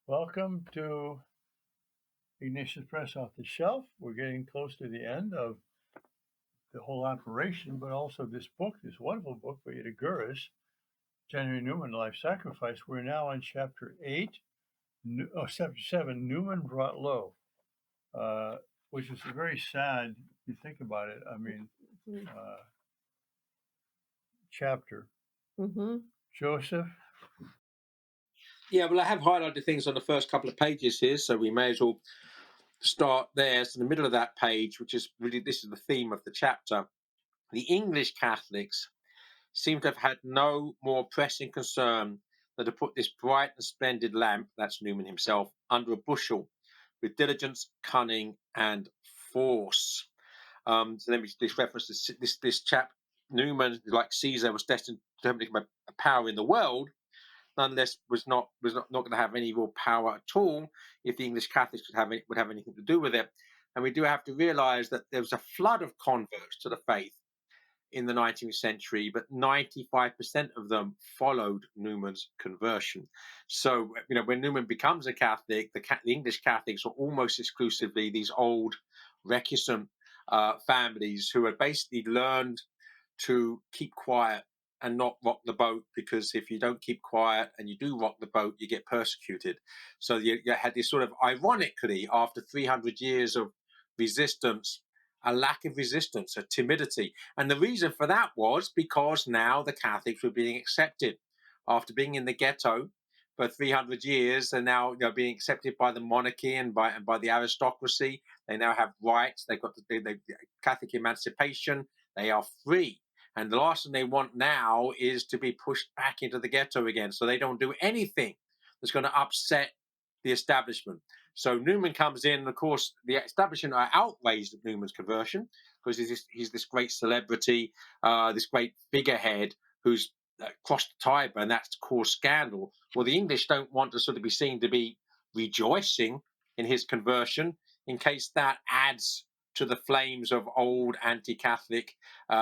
Welcome to Ignatius Press Off the Shelf. We're getting close to the end of the whole operation, but also this book, this wonderful book by Ida Gurris, January Newman, Life Sacrifice. We're now on chapter 8, chapter 7, Newman Brought Low, which is very sad if you think about it. I mean, chapter. Joseph? Yeah, well, I have highlighted things on the first couple of pages here, so we may as well start there. So, in the middle of that page, which is really this is the theme of the chapter, the English Catholics seem to have had no more pressing concern than to put this bright and splendid lamp, that's Newman himself, under a bushel with diligence, cunning, and force. So then this reference to this chap Newman, like Caesar, was destined to become a power in the world. Nonetheless, was not going to have any real power at all if the English Catholics would have anything to do with it. And we do have to realise that there was a flood of converts to the faith in the 19th century, but 95% of them followed Newman's conversion. So, when Newman becomes a Catholic, the English Catholics are almost exclusively these old, recusant families who had basically learned to keep quiet and not rock the boat, because if you don't keep quiet and you do rock the boat, you get persecuted. So you had this sort of, ironically, after 300 years of resistance, a lack of resistance, a timidity. And the reason for that was because now the Catholics were being accepted. After being in the ghetto for 300 years, they're now being accepted by the monarchy and by the aristocracy. They now have rights. They've got the Catholic emancipation. They are free. And the last thing they want now is to be pushed back into the ghetto again. So they don't do anything that's going to upset the establishment. So Newman comes in, and of course, the establishment are outraged at Newman's conversion because he's this great celebrity, this great figurehead who's crossed the Tiber, and that's caused scandal. Well, the English don't want to sort of be seen to be rejoicing in his conversion, in case that adds to the flames of old anti-Catholic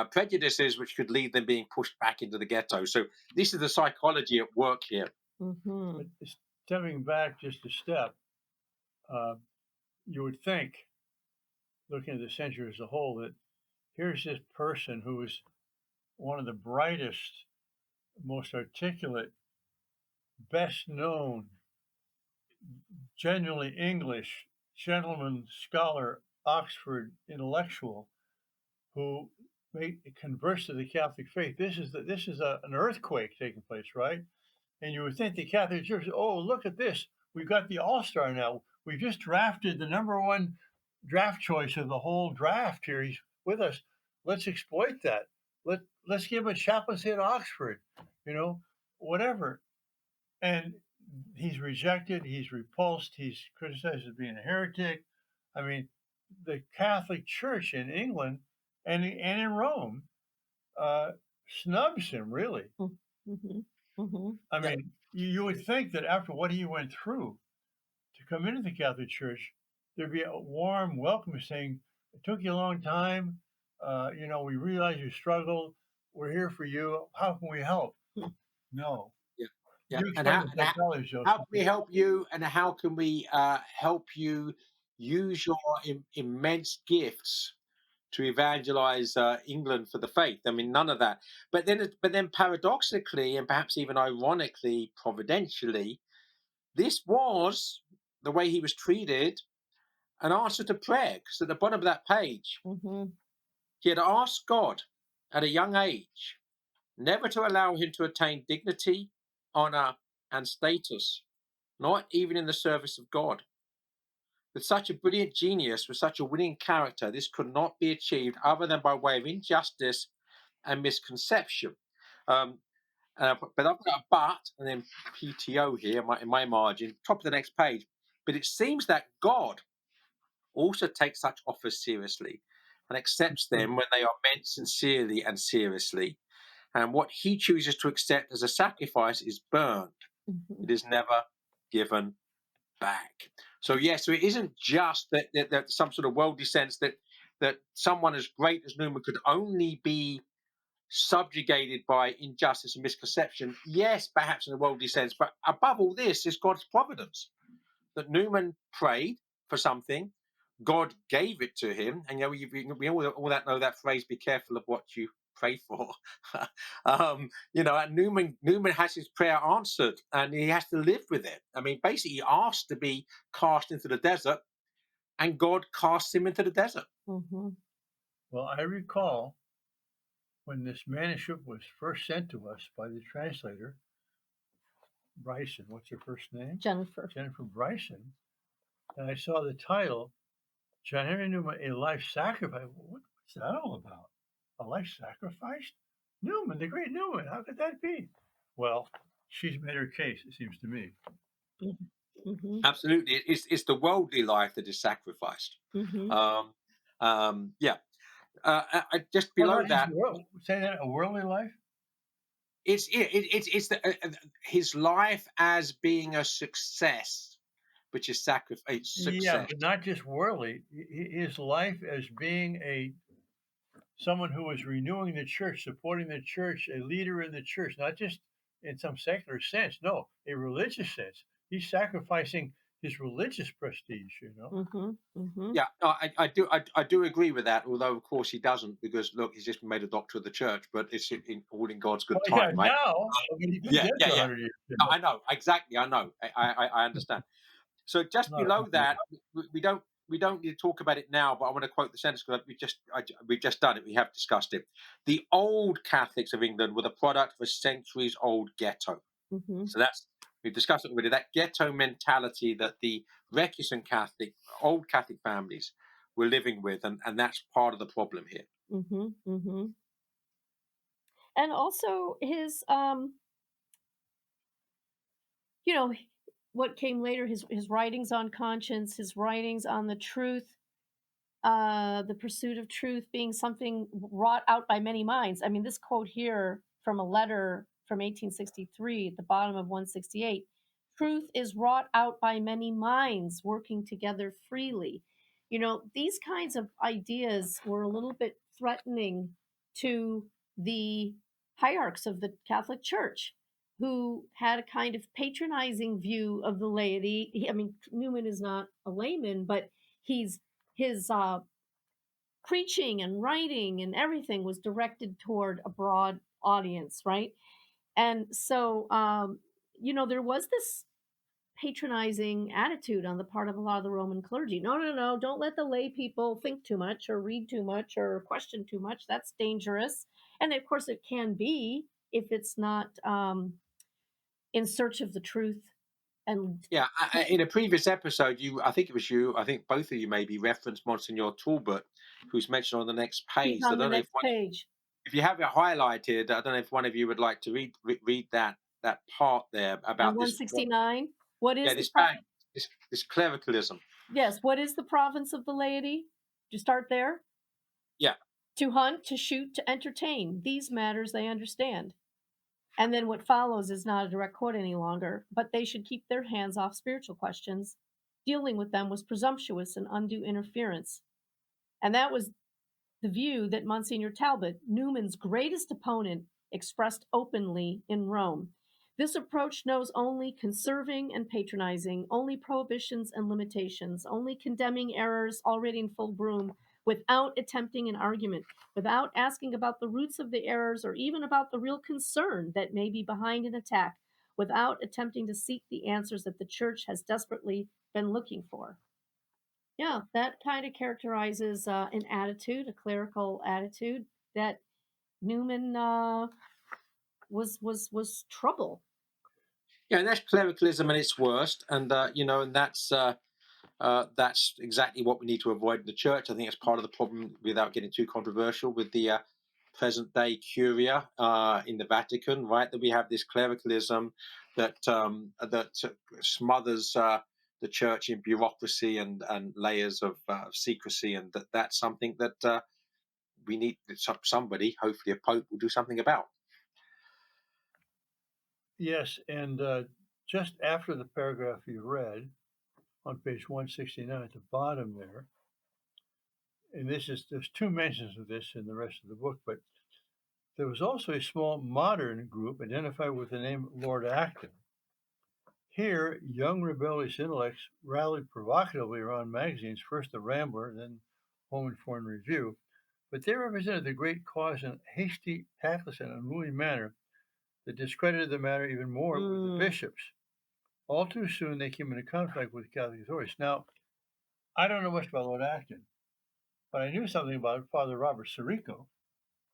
prejudices, which could lead them being pushed back into the ghetto. So this is the psychology at work here. But stepping back just a step, you would think, looking at the century as a whole, that here's this person who is one of the brightest, most articulate, best known, genuinely English gentleman, scholar, Oxford intellectual, who converts to the Catholic faith. This is an earthquake taking place, right? And you would think the Catholic Church, oh, look at this, we've got the all-star now. We've just drafted the number one draft choice of the whole draft here. He's with us. Let's exploit that. Let's give him a chaplaincy at Oxford, whatever. And he's rejected, he's repulsed, he's criticized as being a heretic. I mean, the Catholic Church in England and in Rome snubs him, really. I mean, you would think that after what he went through to come into the Catholic Church, there'd be a warm welcome saying, it took you a long time. We realize you struggled. We're here for you. How can we help? No. Yeah. You And explain the psychology, Joseph. how can we help you? And how can we help you use your immense gifts to evangelize England for the faith? I mean, none of that. But then, paradoxically, and perhaps even ironically, providentially, this was the way he was treated, an answer to prayer. Because at the bottom of that page, he had asked God at a young age never to allow him to attain dignity, honor, and status, not even in the service of God. With such a brilliant genius, with such a winning character, this could not be achieved other than by way of injustice and misconception. But I've got a but and then PTO here in my margin, top of the next page. But it seems that God also takes such offers seriously and accepts them when they are meant sincerely and seriously. And what he chooses to accept as a sacrifice is burned. It is never given back. So yes, so it isn't just that some sort of worldly sense that someone as great as Newman could only be subjugated by injustice and misconception. Yes, perhaps in a worldly sense, but above all this is God's providence. that Newman prayed for something, God gave it to him, and we all that know that phrase: "Be careful of what you pray for." And Newman has his prayer answered, and he has to live with it. I mean, basically, he asked to be cast into the desert, and God casts him into the desert. Mm-hmm. Well, I recall when this manuscript was first sent to us by the translator, Bryson. What's her first name? Jennifer. Jennifer Bryson. And I saw the title, John Henry Newman, A Life Sacrifice. What's that all about? A life sacrifice? Newman, the great Newman. How could that be? Well, she's made her case, it seems to me. Mm-hmm. Absolutely, it's the worldly life that is sacrificed. Mm-hmm. Yeah. Just below that, Say that, a worldly life? it's his life as being a success, which is sacrifice. Yeah, Success. but not just worldly. His life as being someone who is renewing the church, supporting the church, a leader in the church, not just in some secular sense, no, a religious sense. He's sacrificing his religious prestige, Mm-hmm. Mm-hmm. Yeah, no, I do agree with that. Although, of course, he doesn't, because look, he's just been made a doctor of the church. But it's all in God's good Well, yeah, time, right? now, I mean, he could Yeah, get yeah, to yeah. 100 years. No, I know exactly. I know. I understand. So just Not below 100. that, we don't need to talk about it now. But I want to quote the sentence because we've just done it. We have discussed it. The old Catholics of England were the product of a centuries-old ghetto. Mm-hmm. So we've discussed it already. That ghetto mentality that the recusant old Catholic families were living with, and that's part of the problem here. Mm-hmm. Mm-hmm. And also his what came later, his writings on conscience, his writings on the truth, the pursuit of truth being something wrought out by many minds. I mean, this quote here from a letter from 1863 at the bottom of 168: truth is wrought out by many minds working together freely. These kinds of ideas were a little bit threatening to the hierarchs of the Catholic Church, who had a kind of patronizing view of the laity. I mean, Newman is not a layman, but his preaching and writing and everything was directed toward a broad audience, right? And so, there was this patronizing attitude on the part of a lot of the Roman clergy. No, no, no, don't let the lay people think too much or read too much or question too much. That's dangerous. And of course, it can be if it's not in search of the truth. And Yeah, in a previous episode, I think it was you, I think both of you maybe referenced Monsignor Talbot, who's mentioned on the next he's page. So I on the don't know next page. if you have it highlighted. I don't know if one of you would like to read that part there On about this. 169, what is Yeah, the this clericalism. yes, what is the province of the laity? Do you start there? Yeah. To hunt, to shoot, to entertain. These matters they understand. And then what follows is not a direct quote any longer, but they should keep their hands off spiritual questions. Dealing with them was presumptuous and undue interference. And that was the view that Monsignor Talbot, Newman's greatest opponent, expressed openly in Rome. This approach knows only conserving and patronizing, only prohibitions and limitations, only condemning errors already in full bloom, without attempting an argument, without asking about the roots of the errors or even about the real concern that may be behind an attack, without attempting to seek the answers that the church has desperately been looking for. Yeah, that kind of characterizes an attitude, a clerical attitude that Newman was trouble. Yeah, and that's clericalism at its worst, and and that's exactly what we need to avoid in the church. I think it's part of the problem, without getting too controversial, with the present day curia in the Vatican, right? That we have this clericalism that smothers the church in bureaucracy and layers of secrecy, and that's something that we need somebody, hopefully a pope, will do something about. Yes, and just after the paragraph you read on page 169 at the bottom there, and there's two mentions of this in the rest of the book, but there was also a small modern group identified with the name Lord Acton. Here, young rebellious intellects rallied provocatively around magazines, first the Rambler, then Home and Foreign Review, but they represented the great cause in a hasty, tactless, and unruly manner that discredited the matter even more with the bishops. All too soon, they came into conflict with Catholic authorities. Now, I don't know much about Lord Acton, but I knew something about Father Robert Sirico,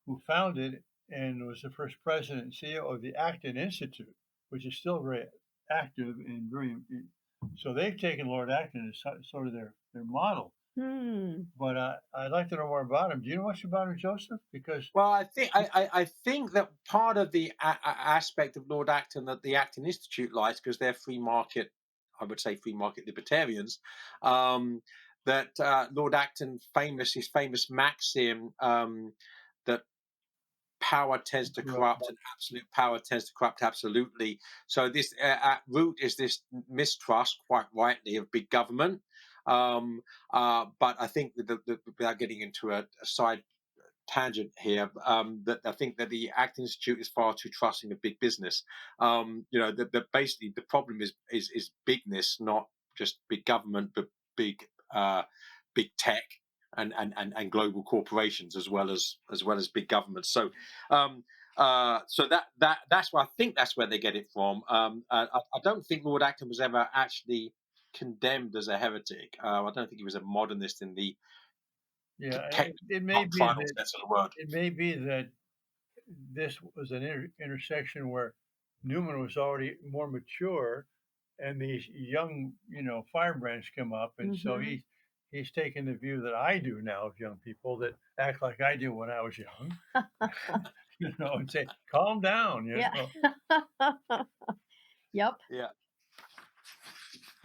who founded and was the first president and CEO of the Acton Institute, which is still very active and very. So they've taken Lord Acton as sort of their model. But I'd like to know more about him. Do you know much about him, Joseph? Because Well, I think that part of the aspect of Lord Acton that the Acton Institute likes, because they're free market, I would say free market libertarians, that Lord Acton his famous maxim that power tends to corrupt and absolute power tends to corrupt absolutely. So this at root is this mistrust, quite rightly, of big government. But I think that without getting into a side tangent here, that I think that the Acton Institute is far too trusting of big business. That basically the problem is bigness, not just big government, but big tech and global corporations as well as big governments. So that's where I think that's where they get it from. I don't think Lord Acton was ever actually condemned as a heretic. I don't think he was a modernist in the it may be final that sense of the word. it may be that this was an intersection where Newman was already more mature, and these young, firebrands come up, and so he's taken the view that I do now of young people that act like I do when I was young, and say, "Calm down," know. Yep. Yeah.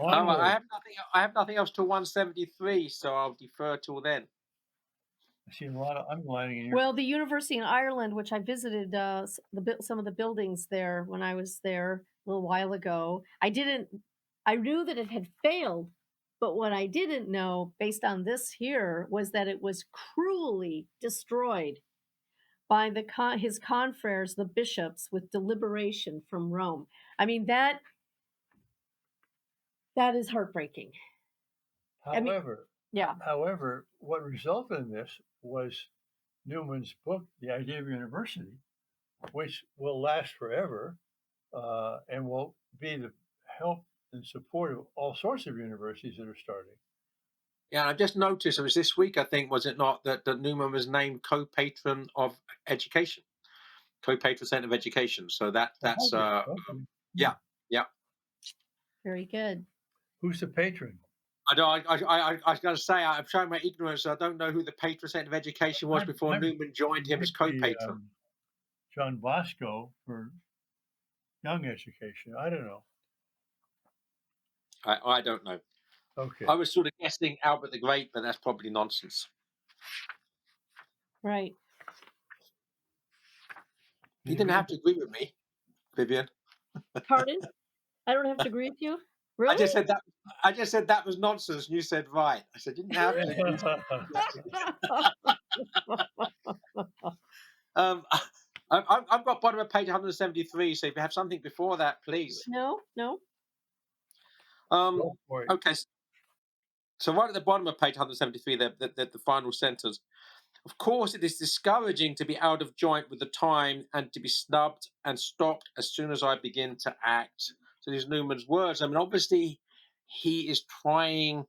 Onward. I have nothing else till 173, so I'll defer till then. I see a lot of underlining in here. Well, the university in Ireland, which I visited some of the buildings there when I was there a little while ago, I knew that it had failed, but what I didn't know, based on this here, was that it was cruelly destroyed by his confreres, the bishops, with deliberation from Rome. I mean, that is heartbreaking. However, what resulted in this was Newman's book, The Idea of University, which will last forever and will be the help and support of all sorts of universities that are starting. Yeah, I just noticed it was this week, I think, was it not, that Newman was named co-patron of education, co-patron saint of education. So that's yeah. Very good. Who's the patron? I know. I was going to say I'm showing my ignorance. I don't know who the patron saint of education was before Newman joined him as co-patron. John Bosco for young education. I don't know. I don't know. Okay. I was sort of guessing Albert the Great, but that's probably nonsense. Right. You didn't have to agree with me, Vivian. Pardon? I don't have to agree with you? Really? I just said that was nonsense, and you said right. I said you didn't have to. I've got bottom of page 173. So if you have something before that, please. No. Okay. So right at the bottom of page 173, the final sentence. Of course, it is discouraging to be out of joint with the time and to be snubbed and stopped as soon as I begin to act. So these Newman's words. I mean, obviously, he is trying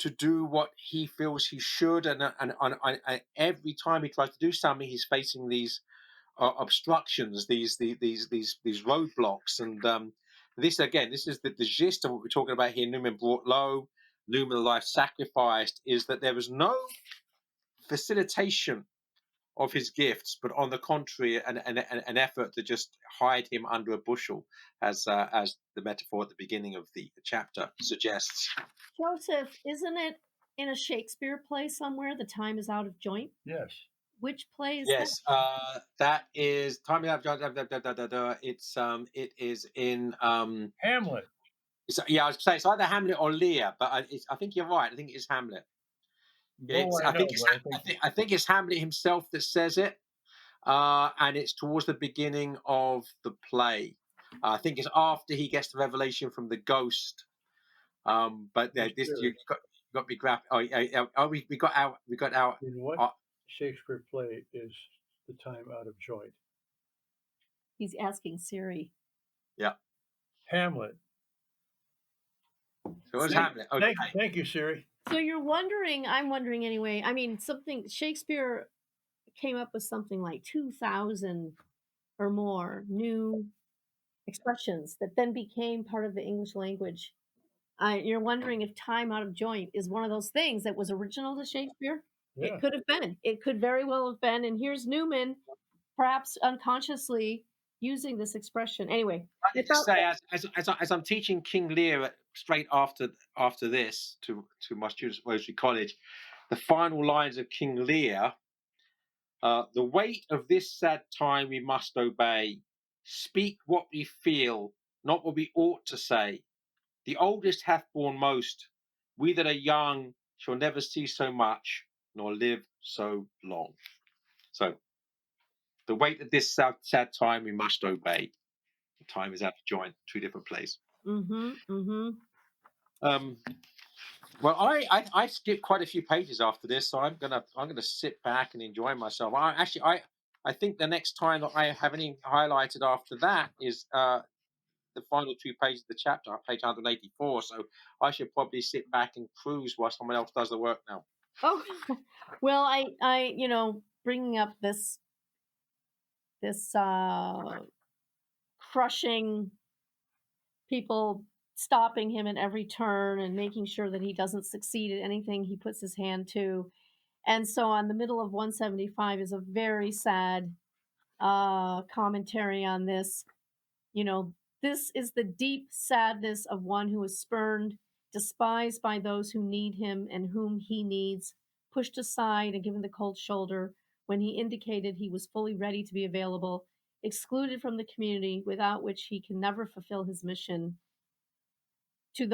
to do what he feels he should, and every time he tries to do something, he's facing these obstructions, these roadblocks, and this is the gist of what we're talking about here. Newman Brought Low, Newman Life Sacrificed, is that there was no facilitation of his gifts, but on the contrary, an effort to just hide him under a bushel, as the metaphor at the beginning of the chapter suggests. Joseph, isn't it in a Shakespeare play somewhere? The time is out of joint. Yes. Which play is yes, that? That is time is out of joint. It is in Hamlet. I was say it's either Hamlet or Lear, but I think you're right. I think it is Hamlet. I think it's Hamlet himself that says it, and it's towards the beginning of the play. I think it's after he gets the revelation from the ghost. But Yes, this sir. you got me grab. We got our. In what Uh, Shakespeare play is the time out of joint? He's asking Siri. yeah. Hamlet. So what's So, happening? Okay. Thank you, Siri. so you're wondering, I'm wondering anyway. I mean, something Shakespeare came up with something like 2,000 or more new expressions that then became part of the English language. You're wondering if time out of joint is one of those things that was original to Shakespeare? It Yeah. could have been. It could very well have been. And here's Newman, perhaps unconsciously using this expression. Anyway, I I need to thought, say, as I'm teaching King Lear straight after this to my students at Wellesley College, the final lines of King Lear. The weight of this sad time we must obey. Speak what we feel, not what we ought to say. The oldest hath borne most. We that are young shall never see so much, nor live so long. So, the weight of this sad time we must obey. The time is out of joint, two different places. Um, well, I skipped quite a few pages after this, so I'm gonna sit back and enjoy myself. I think the next time that I have any highlighted after that is the final two pages of the chapter, page 184. So I should probably sit back and cruise while someone else does the work now. oh, well, bringing up this crushing people, stopping him at every turn and making sure that he doesn't succeed at anything he puts his hand to. And so on the middle of 175 is a very sad commentary on this. You know, this is the deep sadness of one who is spurned, despised by those who need him and whom he needs, pushed aside and given the cold shoulder when he indicated he was fully ready to be available, excluded from the community without which he can never fulfill his mission. To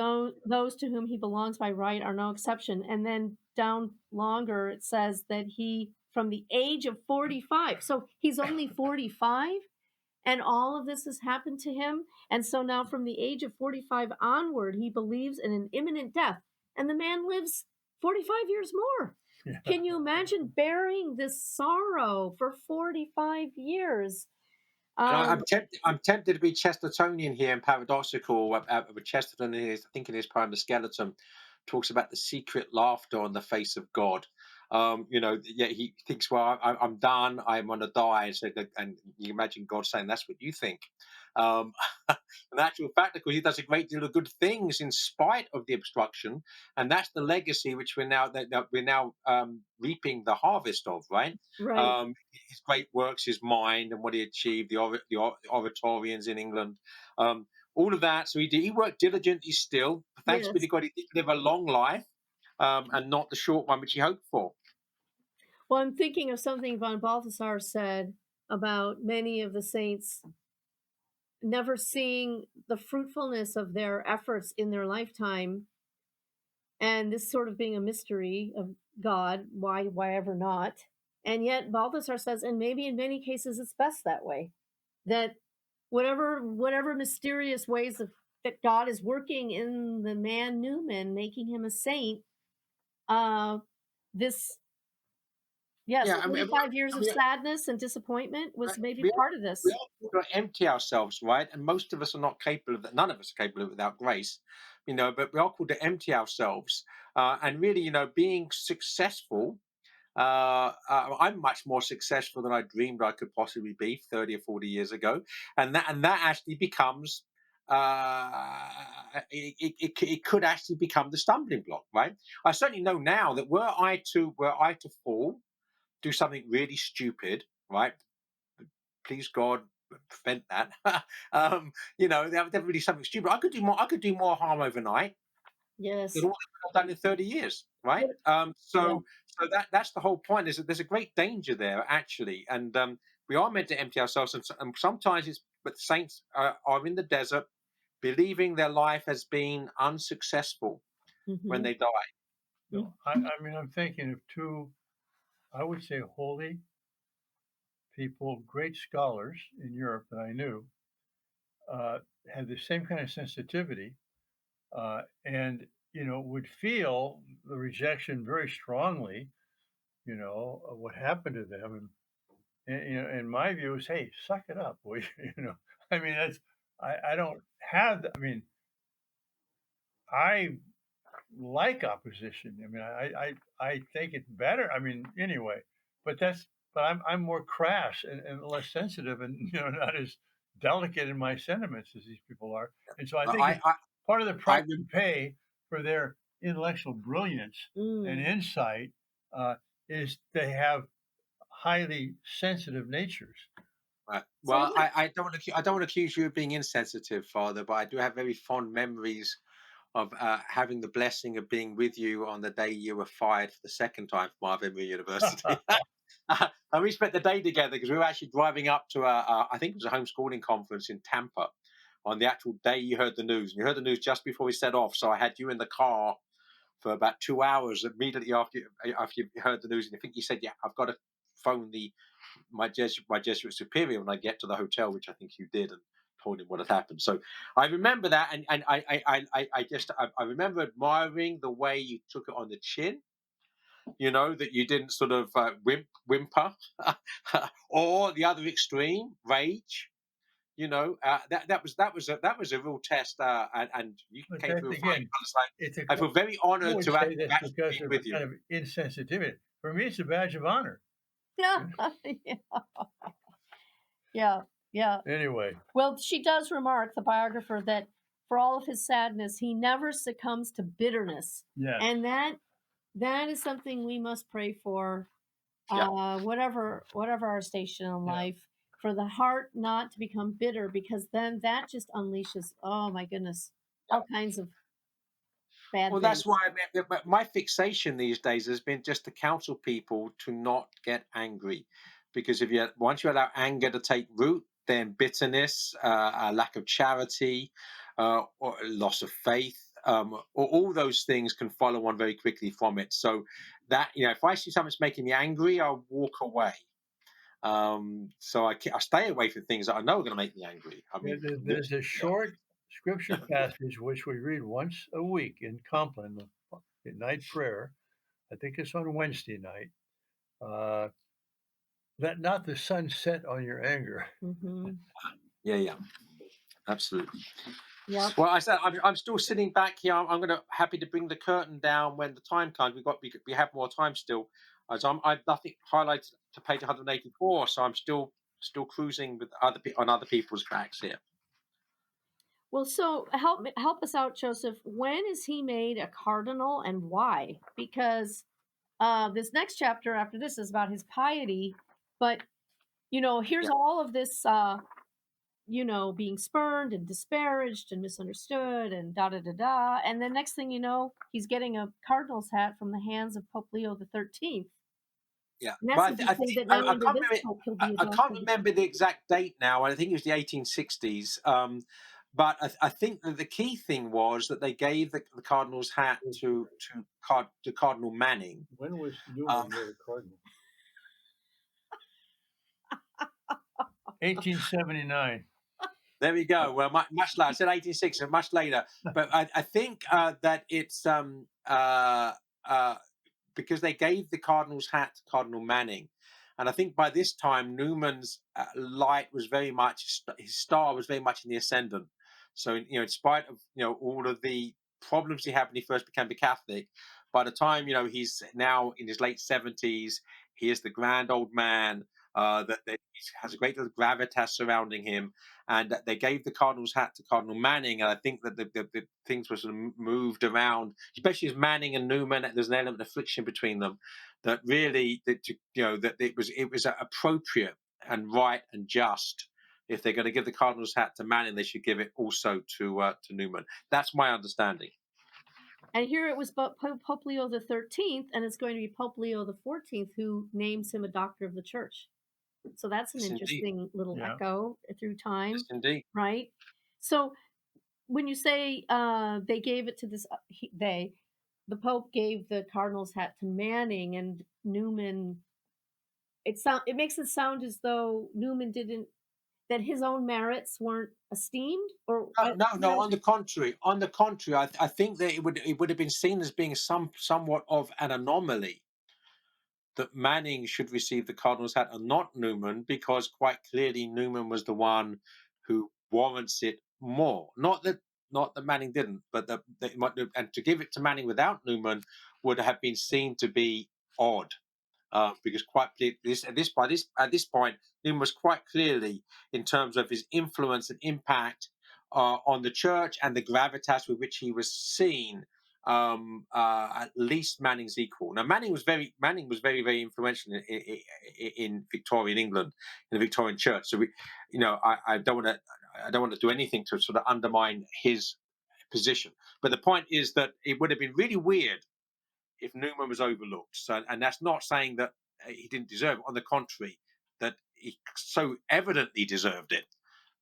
those to whom he belongs by right are no exception. And then down longer, it says that he, from the age of 45, so he's only 45, and all of this has happened to him. And so now, from the age of 45 onward, he believes in an imminent death. And the man lives 45 years more. Yeah. Can you imagine bearing this sorrow for 45 years? I'm tempted to be Chestertonian here and paradoxical. With Chesterton, I think in his poem *The Skeleton*, talks about the secret laughter on the face of God. He thinks, well, I'm done. I'm going to die. And you imagine God saying, "That's what you think." In actual fact, of course, he does a great deal of good things in spite of the obstruction, and that's the legacy which we're now reaping the harvest of, right? Right. His great works, his mind, and what he achieved, the oratorians in England, all of that. So he worked diligently still. Thanks be to Yes. God, he did live a long life, and not the short one which he hoped for. Well, I'm thinking of something von Balthasar said about many of the saints never seeing the fruitfulness of their efforts in their lifetime, and this sort of being a mystery of God, why ever not? And yet Balthasar says, and maybe in many cases it's best that way, that whatever mysterious ways that God is working in the man Newman, making him a saint, this yes, Yeah, 45 years of sadness and disappointment was maybe we part of we this. all got to empty ourselves, right? And most of us are not capable of that. None of us are capable of it without grace, But we are called to empty ourselves, and really, being successful. I'm much more successful than I dreamed I could possibly be 30 or 40 years ago, and that actually becomes. It could actually become the stumbling block, right? I certainly know now that were I to fall, do something really stupid, right? Please God, prevent that. That would really something stupid. I could do more. I could do more harm overnight than Yes. all I've done in 30 years, right? What- yeah. So that's the whole point. Is that there's a great danger there actually, and we are meant to empty ourselves, and sometimes but saints are in the desert, believing their life has been unsuccessful when Mhm. they die. I mean, I'm thinking of two, I would say, holy people, great scholars in Europe that I knew. had the same kind of sensitivity, and would feel the rejection very strongly, of what happened to them, and my view is, hey, suck it up, boy. I mean, that's I don't have. I mean, I like opposition. I mean, I think it's better. I mean, anyway, but I'm more crass and less sensitive, and not as delicate in my sentiments as these people are. And so I think I it's I part of the I, price you pay for their intellectual brilliance and Mm. insight uh, is they have highly sensitive natures. So well, what? I don't want to accuse you of being insensitive, Father, but I do have very fond memories of having the blessing of being with you on the day you were fired for the second time from Ave Maria University. And we spent the day together because we were actually driving up to I think it was a homeschooling conference in Tampa on the actual day you heard the news. And you heard the news just before we set off. So I had you in the car for about 2 hours immediately after you heard the news. And I think you said, yeah, I've got to phone my Jesuit superior when I get to the hotel, which I think you did, and told him what had happened. So I remember that, and I remember admiring the way you took it on the chin. That you didn't sort of whimper, or the other extreme, rage. That was a real test, and you But came that's through fine. again, it's a. I feel very I honoured would to say actually, that's actually because be of a with you. kind of insensitivity. For me, it's a badge of honor. Yeah, yeah, yeah. Anyway, Well, she does remark, the biographer, that for all of his sadness, he never succumbs to bitterness, yes. and that is something we must pray for, Yeah. whatever our station in Yeah. life, for the heart not to become bitter, because then that just unleashes, oh my goodness, all kinds of bad Well, that's things. why my fixation these days has been just to counsel people to not get angry, because if you once you allow anger to take root, then bitterness, a lack of charity, or loss of faith, or all those things can follow on very quickly from it. So that if I see something that's making me angry, I'll walk away. So I stay away from things that I know are going to make me angry. I mean, There's a yeah, short scripture passage which we read once a week in Compline, at night prayer. I think it's on Wednesday night. Uh, Let not the sun set on your anger. Hmm. yeah, absolutely. Yep. Well, I said I'm still sitting back here. I'm going to happy to bring the curtain down when the time comes. We have more time still. As I've nothing highlighted to page 184, so I'm still cruising with on other people's tracks here. Well, so help us out, Joseph. When is he made a cardinal, and why? Because this next chapter after this is about his piety, but here's Yeah. all of this, being spurned and disparaged and misunderstood and da da da da, and then next thing you know, he's getting a cardinal's hat from the hands of Pope Leo the 13th. Yeah, And that's but the big I thing, think that now under can't this remember. pope he'll be a I can't doctor of the remember church. the exact date now. I think it was the 1860s. But I think that the key thing was that they gave the cardinal's hat to Cardinal Manning. When was Um, Newman made a cardinal? 1879. There we go. Well, much later. I said 1860, much later. But I think that it's uh, because they gave the Cardinal's hat to Cardinal Manning. And I think by this time, Newman's light was very much, his star was very much in the ascendant. So, in spite of, all of the problems he had when he first became a Catholic, by the time, he's now in his late 70s, he is the grand old man. That he has a great deal of gravitas surrounding him, and that they gave the Cardinal's hat to Cardinal Manning, and I think that the things were sort of moved around, especially as Manning and Newman. There's an element of friction between them that really, that it was appropriate and right and just. If they're going to give the Cardinal's hat to Manning, they should give it also to Newman. That's my understanding. And here it was Pope Leo the 13th, and it's going to be Pope Leo the 14th who names him a doctor of the church. So that's an Yes, indeed. interesting little Yeah. echo through Yes, time, indeed. right? So when you say they gave it to this, the Pope gave the cardinal's hat to Manning and Newman. It makes it sound as though Newman didn't. that his own merits weren't esteemed, or No. On the contrary, I think that it would have been seen as being somewhat of an anomaly that Manning should receive the Cardinals hat and not Newman, because quite clearly Newman was the one who warrants it more. Not that Manning didn't, but and to give it to Manning without Newman would have been seen to be odd. Because quite at this point, Newman was quite clearly, in terms of his influence and impact on the church and the gravitas with which he was seen, at least Manning's equal. Now, Manning was very influential in Victorian England, in the Victorian Church. So I don't want to do anything to sort of undermine his position. But the point is that it would have been really weird if Newman was overlooked. So, and that's not saying that he didn't deserve it. On the contrary, that he so evidently deserved it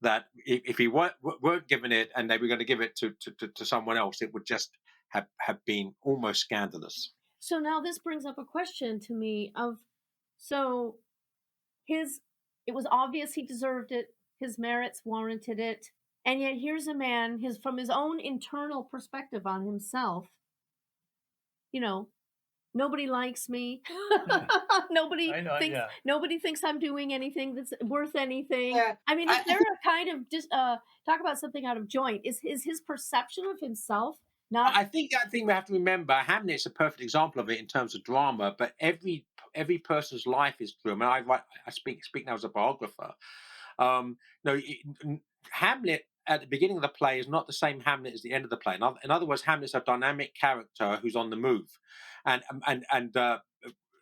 that if he weren't given it and they were going to give it to someone else, it would just have been almost scandalous. So now this brings up a question to me of, so it was obvious he deserved it, his merits warranted it, and yet here's a man, from his own internal perspective on himself, nobody likes me. Nobody thinks I'm doing anything that's worth anything. Yeah, I mean, is there a kind of just talk about something out of joint? Is his perception of himself not? I think we have to remember Hamlet's a perfect example of it in terms of drama. But every person's life is true. I mean, I speak now as a biographer. No, Hamlet at the beginning of the play is not the same Hamlet as the end of the play. In other words, Hamlet's a dynamic character who's on the move, and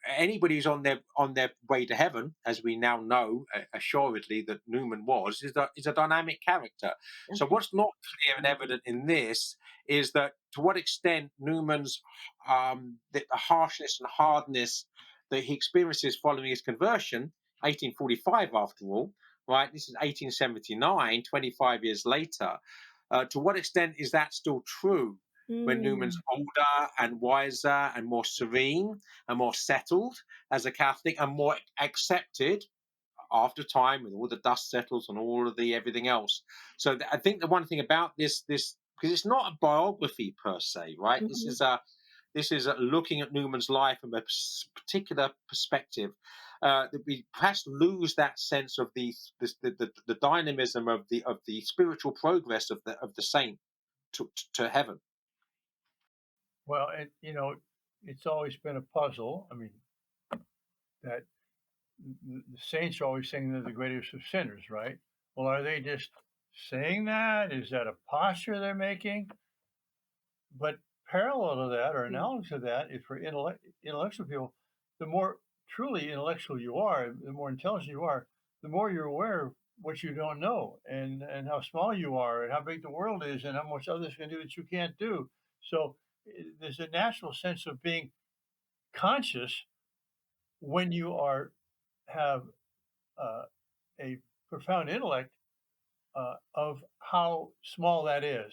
anybody who's on their way to heaven, as we now know assuredly that Newman was, is a dynamic character. So what's not clear and evident in this is that to what extent Newman's the harshness and hardness that he experiences following his conversion, 1845 after all, right? This is 1879, 25 years later. To what extent is that still true when Newman's older and wiser and more serene and more settled as a Catholic and more accepted after time, with all the dust settles and all of the everything else? So I think the one thing about this because it's not a biography per se, right? This is looking at Newman's life from a particular perspective. That we perhaps lose that sense of the dynamism of the spiritual progress of the saint to heaven. Well, it's always been a puzzle. I mean, that the saints are always saying they're the greatest of sinners, right? Well, are they just saying that? Is that a posture they're making? But parallel to that, or analogous to that, is for intellectual people, the more truly intellectual you are, the more intelligent you are, the more you're aware of what you don't know, and how small you are, and how big the world is, and how much others can do that you can't do. So there's a natural sense of being conscious when you have a profound intellect of how small that is.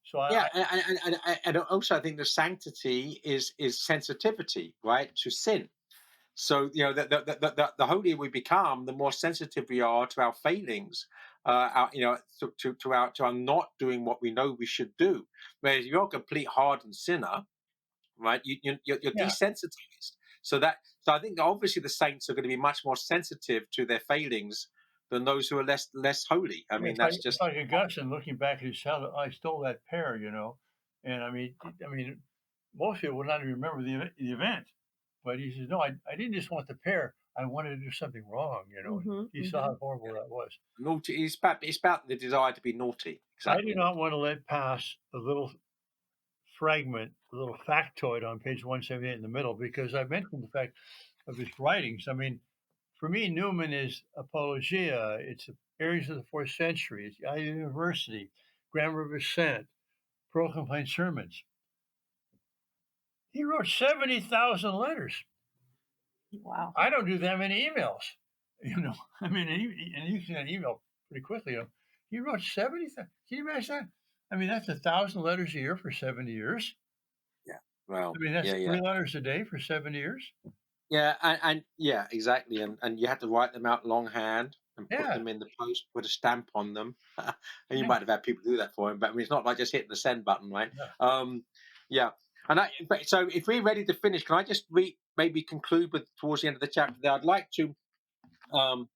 So and also I think the sanctity is sensitivity, right, to sin. So the holier we become, the more sensitive we are to our failings, to our not doing what we know we should do. Whereas if you're a complete hardened sinner, right, you're desensitized. So I think that obviously the saints are going to be much more sensitive to their failings than those who are less holy. I mean, that's just it's like Augustine looking back at his child. I stole that pear, and I mean, most people would not even remember the event, but he says, no, I didn't just want the pear. I wanted to do something wrong, He saw how horrible that was. Naughty. It's about the desire to be naughty. Exactly. I do not want to let pass a little fragment, a little factoid on page 178 in the middle, because I mentioned the fact of his writings. I mean, for me, Newman is Apologia. It's areas of the 4th century. It's University, Grammar of Assent, Pro Complaint Sermons. He wrote 70,000 letters. Wow. I don't do that many emails. I mean, and you can email pretty quickly. He wrote 70,000. Can you imagine that? I mean, that's 1,000 letters a year for 70 years. Yeah. Well, I mean, that's 3 letters a day for 70 years. Yeah, and yeah, exactly. And you had to write them out longhand. and put Yeah. them in the post, put a stamp on them. And you Yeah. might have had people do that for him, but I mean, it's not like just hitting the send button, right? Yeah. Yeah. So if we're ready to finish, can I just maybe conclude with towards the end of the chapter there? I'd like um,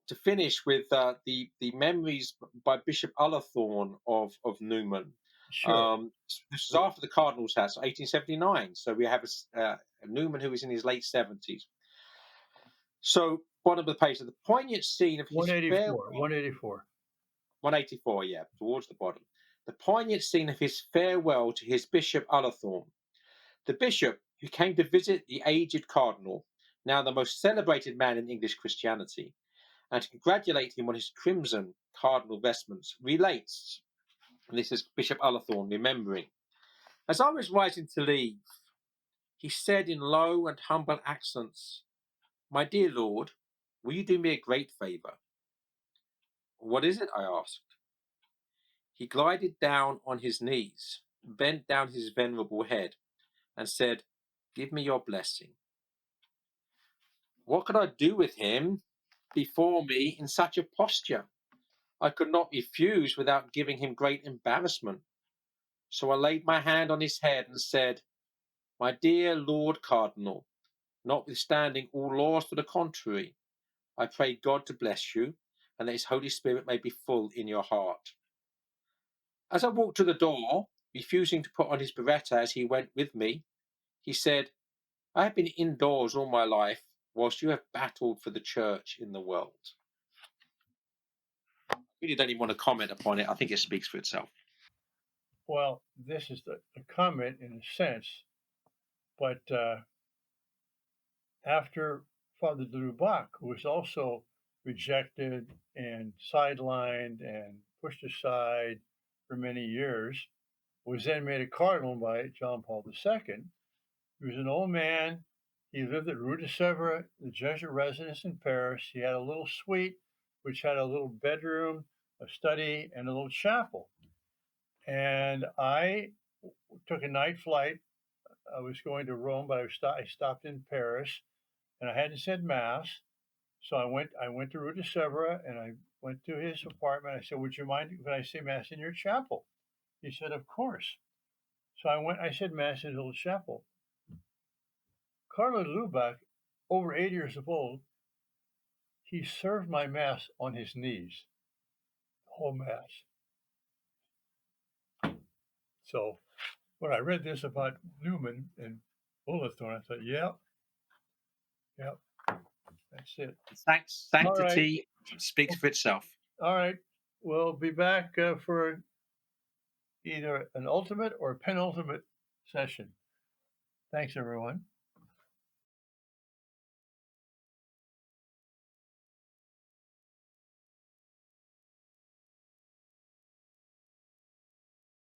to finish with the memories by Bishop Ullathorne of Newman. Sure. This is after the Cardinal's house, 1879. So we have a Newman who is in his late 70s. So, bottom of the page, so the poignant scene of his 184. farewell, 184. 184, yeah, towards the bottom. The poignant scene of his farewell to his Bishop Ullathorne. The bishop, who came to visit the aged cardinal, now the most celebrated man in English Christianity, and to congratulate him on his crimson cardinal vestments, relates, and this is Bishop Ullathorne remembering, as I was rising to leave, he said in low and humble accents, "My dear Lord, will you do me a great favour?" "What is it?" I asked. He glided down on his knees, bent down his venerable head, and said, "Give me your blessing." What could I do with him before me in such a posture? I could not refuse without giving him great embarrassment. So I laid my hand on his head and said, "My dear Lord Cardinal, notwithstanding all laws to the contrary, I pray God to bless you, and that his Holy Spirit may be full in your heart." As I walked to the door, refusing to put on his biretta as he went with me, he said, "I have been indoors all my life, whilst you have battled for the church in the world." I really don't even want to comment upon it. I think it speaks for itself. Well, this is a comment in a sense, but after Father Drubach, who was also rejected and sidelined and pushed aside for many years, was then made a cardinal by John Paul II. He was an old man. He lived at Rue de Sèvres, the Jesuit residence in Paris. He had a little suite, which had a little bedroom, a study, and a little chapel. And I took a night flight. I was going to Rome, but I stopped in Paris, and I hadn't said mass. So I went to Rue de Sèvres, and I went to his apartment. I said, "Would you mind if I say mass in your chapel?" He said, "Of course." So I said mass in his little chapel. Cardinal Lubac, over 80 years old, he served my mass on his knees, the whole mass. So when I read this about Newman and Ullathorne, I thought, yep, yep, that's it. All right, Sanctity speaks for itself. all right. We'll be back for either an ultimate or penultimate session. Thanks, everyone.